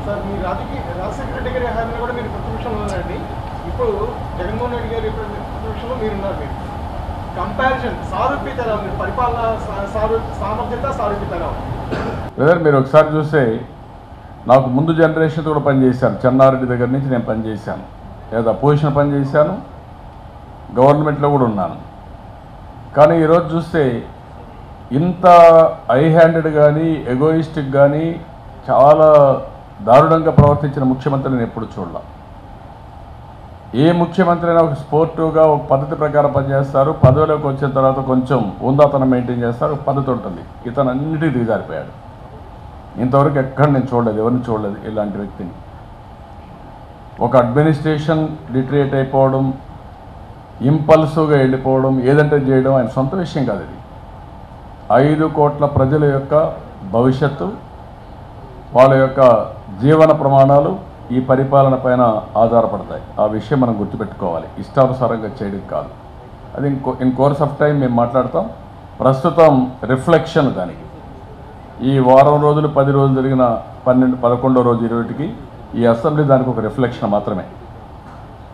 Sir మీ రాజశేఖర రెడ్డి గారి హామీలో కూడా మీరు ప్రతిపక్షంలో ఉన్నారండి. ఇప్పుడు జగన్మోహన్ రెడ్డి గారి ప్రతిపక్షంలో మీరున్నారు. మీరు కంపారిజన్ సారూప్యత ఎలా ఉంది? పరిపాలన సామర్థ్యత సారూప్యత ఎలా ఉంది? మీరు ఒకసారి చూస్తే నాకు ముందు జనరేషన్ కూడా పనిచేశాను. చెన్నారెడ్డి దగ్గర నుంచి నేను పనిచేశాను, లేదా అపోజిషన్ పనిచేశాను, గవర్నమెంట్లో కూడా ఉన్నాను. కానీ ఈరోజు చూస్తే ఇంత ఐ హ్యాండెడ్ కానీ ఎగోయిస్టిక్ కానీ చాలా దారుణంగా ప్రవర్తించిన ముఖ్యమంత్రి నేను ఎప్పుడు చూడలే. ఏ ముఖ్యమంత్రి అయినా ఒక స్పోర్టివ్గా ఒక పద్ధతి ప్రకారం పనిచేస్తారు, పదవిలోకి వచ్చిన తర్వాత కొంచెం ఉందాతనం మెయింటైన్ చేస్తారు, ఒక పద్ధతి ఉంటుంది. ఇతను అన్నిటికీ దిగజారిపోయాడు. ఇంతవరకు ఎక్కడ నేను చూడలేదు, ఎవరిని చూడలేదు ఇలాంటి వ్యక్తిని. ఒక అడ్మినిస్ట్రేషన్ డిట్రియేట్ అయిపోవడం, ఇంపల్సివ్గా వెళ్ళిపోవడం, ఏదంటే చేయడం ఆయన సొంత విషయం కాదు. ఇది 5 కోట్ల ప్రజల యొక్క భవిష్యత్తు, వాళ్ళ యొక్క జీవన ప్రమాణాలు ఈ పరిపాలన పైన ఆధారపడతాయి. ఆ విషయం మనం గుర్తుపెట్టుకోవాలి. ఇష్టానుసారంగా చేయడం కాదు. అది ఇన్ కోర్స్ ఆఫ్ టైం మేము మాట్లాడతాం. ప్రస్తుతం రిఫ్లెక్షన్ దానికి ఈ వారం రోజులు 10 రోజులు జరిగిన 11వ రోజు 20కి ఈ అసెంబ్లీ దానికి ఒక రిఫ్లెక్షన్ మాత్రమే.